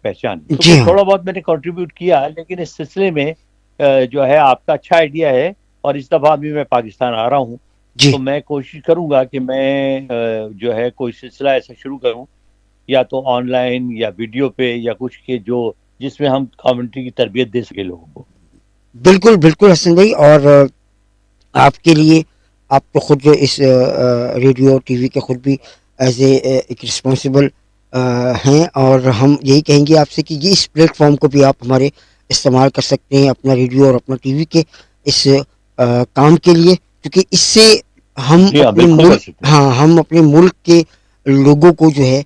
پہچان. تو جی کچھ ہاں. تھوڑا بہت میں نے کنٹریبیوٹ کیا، لیکن اس سلسلے میں جو ہے آپ کا اچھا آئیڈیا ہے، اور اس دفعہ بھی میں پاکستان آ رہا ہوں، جی تو میں کوشش کروں گا کہ میں جو ہے کوئی سلسلہ ایسا شروع کروں، یا تو آن لائن یا ویڈیو پہ یا کچھ کے جس میں ہم کمیونٹی کی تربیت دے سکے لوگوں کو. بالکل بالکل حسن بھائی. اور آپ کے لیے آپ تو خود اس ریڈیو ٹی وی کے خود بھی ایز اے ایک رسپانسبل ہیں، اور ہم یہی کہیں گے آپ سے کہ یہ اس پلیٹ فارم کو بھی آپ ہمارے استعمال کر سکتے ہیں اپنا ریڈیو اور اپنا ٹی وی کے اس کام کے لیے، کیونکہ اس سے ہم جی ہاں، اپنے بالکل کر ملک، سکتے ہیں. ہاں ہم اپنے ملک کے لوگوں کو جو ہے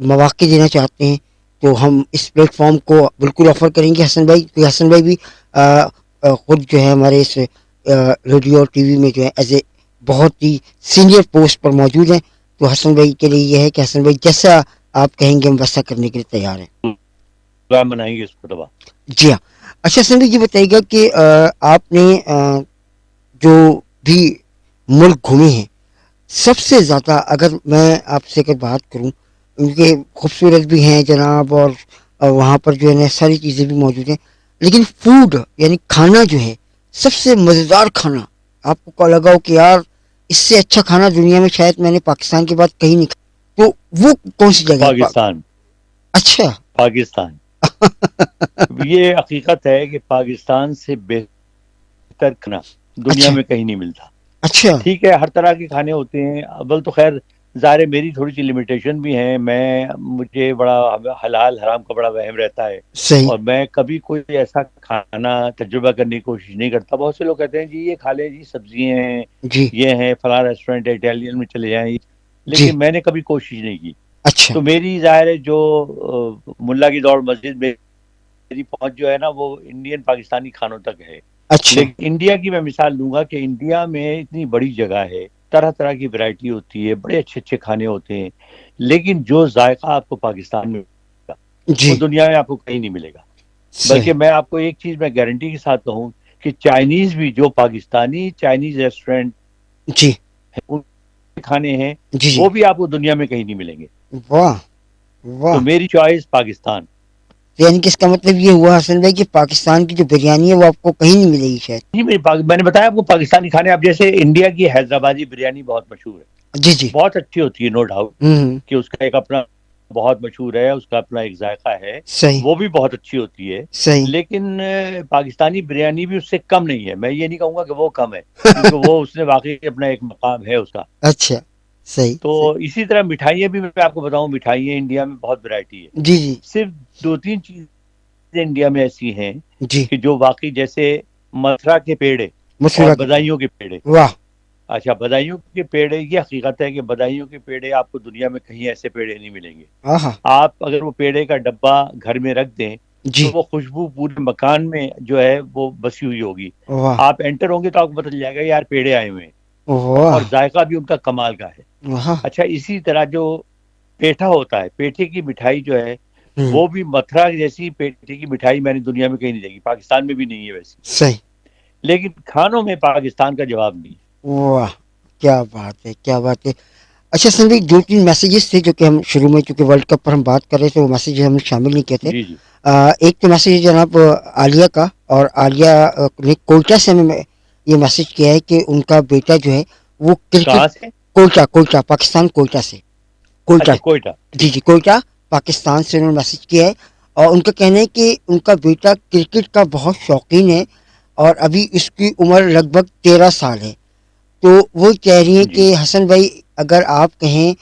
مواقع دینا چاہتے ہیں. تو ہم اس پلیٹ فارم کو بالکل آفر کریں گے حسن بھائی، کیونکہ حسن بھائی بھی خود جو ہے ہمارے اس ریڈیو اور ٹی وی میں جو ہے ایز اے بہت ہی سینئر پوسٹ پر موجود ہیں. تو حسن بھائی کے لیے یہ ہے کہ حسن بھائی جیسا آپ کہیں گے ہم ویسا کرنے کے لیے تیار ہیں. پروگرام بنائیں گے اس پر دبا. جی ہاں. اچھا حسن بھائی یہ بتائیے گا کہ آپ نے جو بھی ملک گھومے ہیں، سب سے زیادہ اگر میں آپ سے اگر بات کروں، ان کے خوبصورت بھی ہیں جناب، اور وہاں پر جو ہے نا ساری چیزیں بھی موجود ہیں، لیکن فوڈ یعنی کھانا جو ہے سب سے مزیدار کھانا آپ کو لگا ہو کہ یار اس سے اچھا کھانا دنیا میں شاید میں نے پاکستان کے بعد کہیں نہیں کھایا، تو وہ کون سی جگہ ہے؟ پاکستان. اچھا. پاکستان. یہ حقیقت ہے کہ پاکستان سے بہتر کھانا دنیا اچھا میں کہیں نہیں ملتا. اچھا. ٹھیک ہے، ہر طرح کے کھانے ہوتے ہیں، اول تو خیر ظاہر ہے میری تھوڑی سی لمیٹیشن بھی ہے، مجھے بڑا حلال حرام کا بڑا وہم رہتا ہے، صحیح. اور میں کبھی کوئی ایسا کھانا تجربہ کرنے کی کوشش نہیں کرتا. بہت سے لوگ کہتے ہیں جی یہ کھا لیں جی، سبزیاں ہیں، جی یہ ہیں، فلاں ریسٹورینٹ ہے اٹیلین میں چلے جائیں، جی. لیکن میں نے کبھی کوشش نہیں کی. اچھا تو میری ظاہر ہے جو ملا کی دوڑ مسجد میں میری پہنچ جو ہے نا وہ انڈین پاکستانی کھانوں تک ہے. اچھا. لیکن انڈیا کی میں مثال لوں گا کہ انڈیا میں اتنی بڑی جگہ ہے، طرح طرح کی ورائٹی ہوتی ہے، بڑے اچھے اچھے کھانے ہوتے ہیں، لیکن جو ذائقہ آپ کو پاکستان میں ملے گا وہ جی. دنیا میں آپ کو کہیں نہیں ملے گا. صحیح. بلکہ میں آپ کو ایک چیز میں گارنٹی کے ساتھ کہوں کہ چائنیز بھی، جو پاکستانی چائنیز ریسٹورینٹ جی ان کے کھانے ہیں، جی. جی. وہ بھی آپ کو دنیا میں کہیں نہیں ملیں گے. واہ تو واہ. میری چوائس پاکستان. یعنی کہ اس کا مطلب یہ ہوا حسن بھائی کہ پاکستان کی جو بریانی ہے وہ آپ کو کہیں نہیں ملے گی شاید. جی میں نے بتایا آپ کو پاکستانی کھانے، اب جیسے انڈیا کی حیدرآبادی بریانی بہت مشہور ہے، جی جی. بہت اچھی ہوتی ہے، نو ڈاؤٹ ہوں. کہ اس کا ایک اپنا بہت مشہور ہے، اس کا اپنا ایک ذائقہ ہے، صحیح وہ بھی بہت اچھی ہوتی ہے. صحیح. لیکن پاکستانی بریانی بھی اس سے کم نہیں ہے. میں یہ نہیں کہوں گا کہ وہ کم ہے، کیونکہ وہ اس نے واقعی اپنا ایک مقام ہے اس کا. اچھا. صحیح تو صحیح. اسی طرح مٹھائیاں بھی میں آپ کو بتاؤں، مٹھائیاں انڈیا میں بہت ورائٹی ہے. جی جی. صرف دو تین چیزیں انڈیا میں ایسی ہیں جی. کہ جو واقعی، جیسے متھرا کے پیڑے اور مسورہ کے پیڑ. بدایوں کے پیڑے. واہ. اچھا، بدایوں کے پیڑے، یہ حقیقت ہے کہ بدایوں کے پیڑے آپ کو دنیا میں کہیں ایسے پیڑے نہیں ملیں گے. آہا. آپ اگر وہ پیڑے کا ڈبہ گھر میں رکھ دیں جی. تو وہ خوشبو پورے مکان میں جو ہے وہ بسی ہوئی ہوگی. واہ آپ انٹر ہوں گے تو آپ کو پتہ چل جائے گا یار پیڑے آئے ہوئے ہیں، اور واہ. ذائقہ بھی ان کا کمال کا ہے. واہ. اچھا، اسی طرح جو پیٹھا ہوتا ہے، پیٹھے کی مٹھائی جو ہے، ہوں. وہ بھی متھرا جیسی پیٹھے کی مٹھائی میں نے دنیا میں کہیں نہیں دیکھی، پاکستان میں بھی نہیں ہے ویسی. صحیح. لیکن کھانوں میں پاکستان کا جواب نہیں ہے. واہ. کیا بات ہے کیا بات ہے. اچھا سن بھائی دو تین میسیجز تھے جو کہ ہم شروع میں چونکہ ورلڈ کپ پر ہم بات کر رہے تھے، وہ میسیج ہم شامل نہیں کیے تھے. جی جی. ایک تو میسیج جناب عالیہ کا، اور عالیہ نے کوئٹہ سے ہمیں یہ میسیج کیا ہے کہ ان کا بیٹا جو ہے وہ کرکٹ، کہاں سے؟ کوئٹہ پاکستان، کوئٹہ سے. کوئٹہ. اچھا، کوئٹہ. جی ٹھیک جی ہے. کوئٹہ پاکستان سے انہوں نے میسیج کیا ہے، اور ان کا کہنا ہے کہ ان کا بیٹا کرکٹ کا بہت شوقین ہے، اور ابھی اس کی عمر لگ بھگ 13 سال ہے. تو وہ کہہ رہی ہیں جی. کہ حسن بھائی اگر آپ کہیں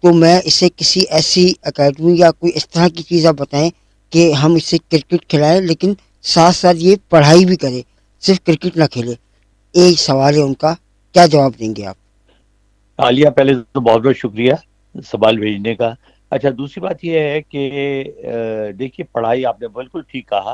تو میں اسے کسی ایسی اکیڈمی یا کوئی اس طرح کی چیز آپ بتائیں کہ ہم اسے کرکٹ کھلائیں، لیکن ساتھ ساتھ یہ پڑھائی بھی کرے، صرف کرکٹ نہ کھیلے. ایک سوال ہے ان کا، کیا جواب دیں گے آپ؟ عالیہ، پہلے تو بہت بہت شکریہ سوال بھیجنے کا. اچھا، دوسری بات یہ ہے کہ دیکھیے، پڑھائی آپ نے بالکل ٹھیک کہا،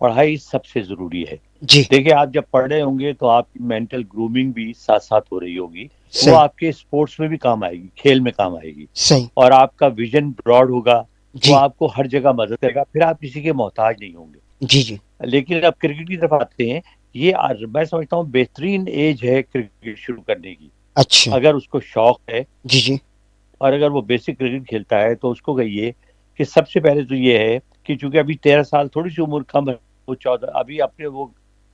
پڑھائی سب سے ضروری ہے. جی. دیکھیں، آپ جب پڑھ رہے ہوں گے تو آپ کی مینٹل گرومنگ بھی ساتھ ساتھ ہو رہی ہوگی، وہ صحیح آپ کے اسپورٹس میں بھی کام آئے گی، کھیل میں کام آئے گی، صحیح. اور آپ کا ویژن براڈ ہوگا، وہ جی آپ کو ہر جگہ مدد کرے گا، پھر آپ کسی کے محتاج نہیں ہوں گے. جی. جی. لیکن اب کرکٹ کی طرف آتے ہیں، یہ میں سمجھتا ہوں بہترین ایج ہے کرکٹ شروع کرنے کی. اچھا. اگر اس کو شوق ہے جی جی. اور اگر وہ بیسک کرکٹ کھیلتا ہے تو اس کو کہیے کہ سب سے پہلے تو یہ ہے کہ چونکہ ابھی 13 سال تھوڑی سی عمر کم ہے، وہ 14 ابھی اپنے وہ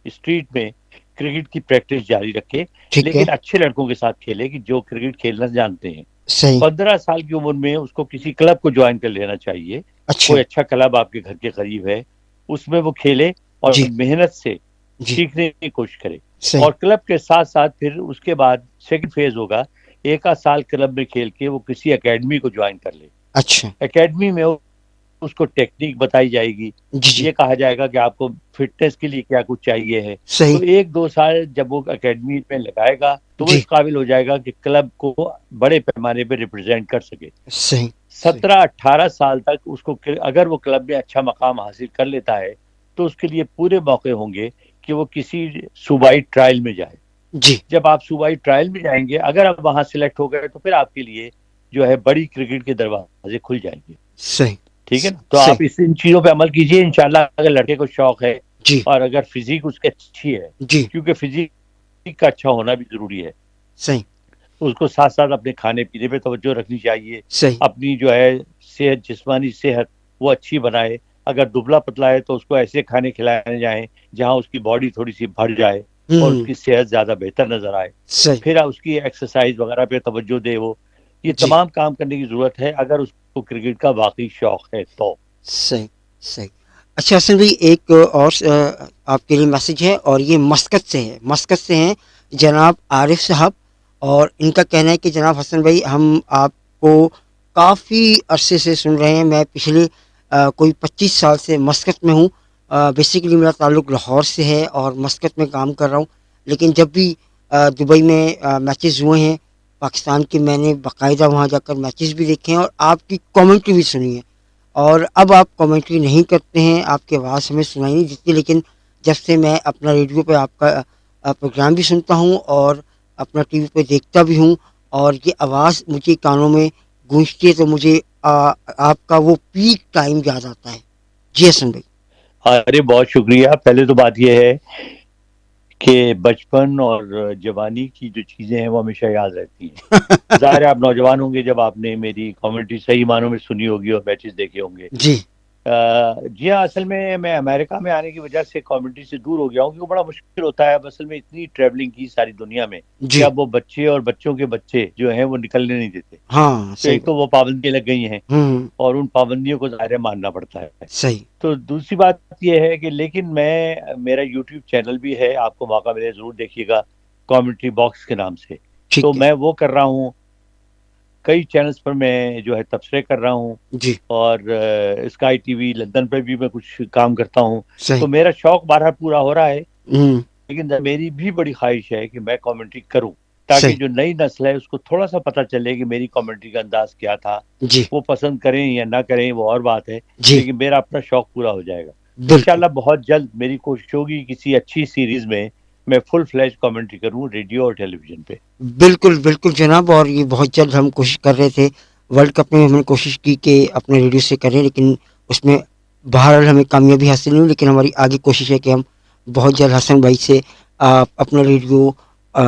اسٹریٹ میں کرکٹ کی پریکٹس جاری رکھے، ٹھیک ہے. لیکن اچھے لڑکوں کے ساتھ کھیلے کہ جو کرکٹ کھیلنا جانتے ہیں. صحیح. 15 سال کی عمر میں اس کو کسی کلب کو جوائن کر لینا چاہیے، اچھا. کوئی اچھا کلب آپ کے گھر کے قریب ہے، اس میں وہ کھیلے اور جی. محنت سے جی. سیکھنے کی کوشش کرے. صحیح. اور کلب کے ساتھ ساتھ پھر اس کے بعد سیکنڈ فیز ہوگا، ایک آدھ سال کلب میں کھیل کے وہ کسی اکیڈمی کو جوائن کر لے. اچھا. اکیڈمی میں اس کو ٹیکنیک بتائی جائے گی، جی. جی. یہ کہا جائے گا کہ آپ کو فٹنس کے لیے کیا کچھ چاہیے ہے. تو صحیح. 1-2 سال جب وہ اکیڈمی میں لگائے گا تو وہ جی. اس قابل ہو جائے گا کہ کلب کو بڑے پیمانے پہ ریپرزینٹ کر سکے. صحیح. 17-18 سال تک اس کو اگر وہ کلب میں اچھا مقام حاصل کر لیتا ہے تو اس کے لیے پورے موقع ہوں گے کہ وہ کسی صوبائی ٹرائل میں جائے. جی. جب آپ صوبائی ٹرائل میں جائیں گے، اگر آپ وہاں سلیکٹ ہو گئے تو پھر آپ کے لیے جو ہے بڑی کرکٹ کے دروازے کھل جائیں گے. صحیح. ٹھیک ہے نا؟ تو صحیح. آپ ان چیزوں پہ عمل کیجئے، انشاءاللہ اگر لڑکے کو شوق ہے جی. اور اگر فزیک اس کی اچھی ہے، جی. کیونکہ فزیک کا اچھا ہونا بھی ضروری ہے. صحیح. اس کو ساتھ ساتھ اپنے کھانے پینے پہ توجہ رکھنی چاہیے، صحیح. اپنی جو ہے صحت، جسمانی صحت وہ اچھی بنائے. اگر دبلا پتلا ہے تو اس کو ایسے کھانے کھلائے جائیں جہاں اس کی باڈی تھوڑی سی بڑھ جائے اور اس کی صحت زیادہ بہتر نظر آئے. صحیح. پھر اس کی ایکسرسائز وغیرہ پہ توجہ دے. وہ یہ جی. تمام کام کرنے کی ضرورت ہے اگر اس کو کرکٹ کا واقعی شوق ہے تو. صحیح. صحیح. اچھا حسن بھائی، ایک اور آپ کے لیے میسج ہے، اور یہ مسقط سے ہے. مسقط سے ہیں جناب عارف صاحب، اور ان کا کہنا ہے کہ جناب حسن بھائی، ہم آپ کو کافی عرصے سے سن رہے ہیں. میں پچھلے کوئی 25 سال سے مسقط میں ہوں. بیسیکلی میرا تعلق لاہور سے ہے اور مسقط میں کام کر رہا ہوں، لیکن جب بھی دبئی میں میچز ہوئے ہیں پاکستان کے، میں نے باقاعدہ وہاں جا کر میچز بھی دیکھے ہیں اور آپ کی کامنٹری بھی سنی ہے. اور اب آپ کامنٹری نہیں کرتے ہیں، آپ کی آواز ہمیں سنائی نہیں دیتی، لیکن جب سے میں اپنا ریڈیو پہ آپ کا پروگرام بھی سنتا ہوں اور اپنا ٹی وی پہ دیکھتا بھی ہوں، اور یہ آواز مجھے کانوں میں گونجتی ہے تو مجھے آپ کا وہ پیک ٹائم یاد آتا ہے. جی حسن بھائی. ارے بہت شکریہ. پہلے تو بات یہ ہے کہ بچپن اور جوانی کی جو چیزیں ہیں وہ ہمیشہ یاد رہتی ہیں. ظاہر ہے آپ نوجوان ہوں گے جب آپ نے میری کامنٹری صحیح معنوں میں سنی ہوگی اور میچز دیکھے ہوں گے. جی. جی ہاں، اصل میں امریکہ میں آنے کی وجہ سے کمیونٹی سے دور ہو گیا ہوں، کیونکہ بڑا مشکل ہوتا ہے. اب اصل میں اتنی ٹریولنگ کی ساری دنیا میں کہ جی. اب وہ بچے اور بچوں کے بچے جو ہیں وہ نکلنے نہیں دیتے. ہاں. تو صحیح ایک بات. تو وہ پابندیاں لگ گئی ہیں ہوں. اور ان پابندیوں کو ظاہر ہے ماننا پڑتا ہے. صحیح. تو دوسری بات یہ ہے کہ لیکن میرا یوٹیوب چینل بھی ہے، آپ کو موقع ملے ضرور دیکھیے گا، کامنٹری باکس کے نام سے. تو ٹھیک ہے. میں وہ کر رہا ہوں، کئی چینلز پر میں جو ہے تبصرے کر رہا ہوں، جی. اور اسکائی ٹی وی لندن پہ بھی میں کچھ کام کرتا ہوں. صحیح. تو میرا شوق بہرحال پورا ہو رہا ہے، ہوں. لیکن میری بھی بڑی خواہش ہے کہ میں کامنٹری کروں تاکہ صحیح. جو نئی نسل ہے اس کو تھوڑا سا پتہ چلے کہ میری کامنٹری کا انداز کیا تھا. جی. وہ پسند کریں یا نہ کریں وہ اور بات ہے، جی. لیکن میرا اپنا شوق پورا ہو جائے گا. بالکل. انشاءاللہ بہت جلد میری کوشش ہوگی کسی اچھی سیریز میں فل فلیج کامنٹری کروں ریڈیو اور ٹیلی ویژن پہ. بالکل بالکل جناب، اور یہ بہت جلد ہم کوشش کر رہے تھے. ورلڈ کپ میں ہم نے کوشش کی کہ اپنے ریڈیو سے کریں، لیکن اس میں بہرحال ہمیں کامیابی حاصل نہیں ہوئی. لیکن ہماری آگے کوشش ہے کہ ہم بہت جلد حسن بھائی سے اپنا ریڈیو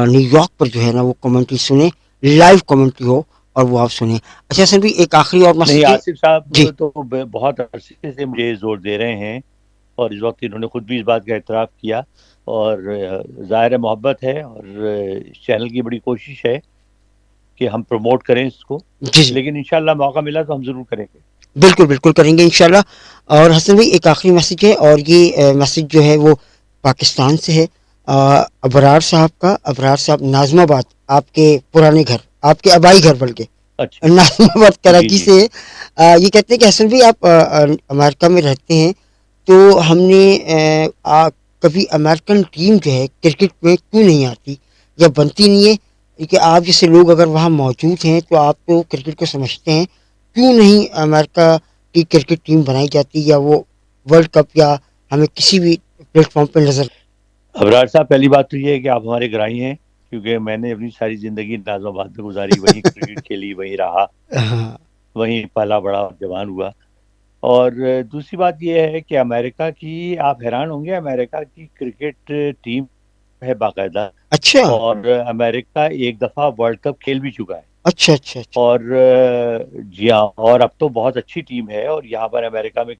نیو یارک پر جو ہے نا وہ کامنٹری سنیں، لائیو کامنٹری ہو اور وہ آپ سنیں. اچھا حسن بھائی، ایک آخری اور نہیں، مسئلہ. آصف صاحب جی. تو بہت عرصے سے مجھے زور دے رہے ہیں اور اس وقت انہوں نے خود بھی اس بات کا اعتراف کیا، اور ظاہر محبت ہے اور اس چینل کی بڑی کوشش ہے کہ ہم پروموٹ کریں اس کو، جی. جی. لیکن انشاءاللہ موقع ملا تو ہم ضرور کریں گے. بالکل بالکل کریں گے انشاءاللہ. اور حسن بھائی ایک آخری میسج ہے، اور یہ میسج جو ہے وہ پاکستان سے ہے. ابرار صاحب کا. ابرار صاحب ناظم آباد، آپ کے پرانے گھر، آپ کے آبائی گھر بلکہ اچھا. ناظم آباد جی کراچی جی. سے. یہ کہتے ہیں کہ حسن بھائی آپ امریکہ میں رہتے ہیں، تو ہم نے کبھی امریکن ٹیم جو ہے کرکٹ میں کیوں نہیں آتی یا بنتی نہیں ہے؟ کیونکہ آپ جیسے لوگ اگر وہاں موجود ہیں تو آپ تو کرکٹ کو سمجھتے ہیں، کیوں نہیں امریکہ کی کرکٹ ٹیم بنائی جاتی یا وہ ورلڈ کپ یا ہمیں کسی بھی پلیٹ فارم پہ نظر؟ ابرار صاحب، پہلی بات تو یہ ہے کہ آپ ہمارے گرائی ہیں، کیونکہ میں نے اپنی ساری زندگی ناظم آباد میں گزاری، وہیں کرکٹ کھیلی، وہیں رہا، ہاں. وہیں پالا بڑا اور جوان ہوا. اور دوسری بات یہ ہے کہ امریکہ کی، آپ حیران ہوں گے، امریکہ کی کرکٹ ٹیم ہے باقاعدہ، اچھا. اور امریکہ ایک دفعہ ورلڈ کپ کھیل بھی چکا ہے. اچھا اچھا اچھا اور جی ہاں، اور اب تو بہت اچھی ٹیم ہے، اور یہاں پر امریکہ میں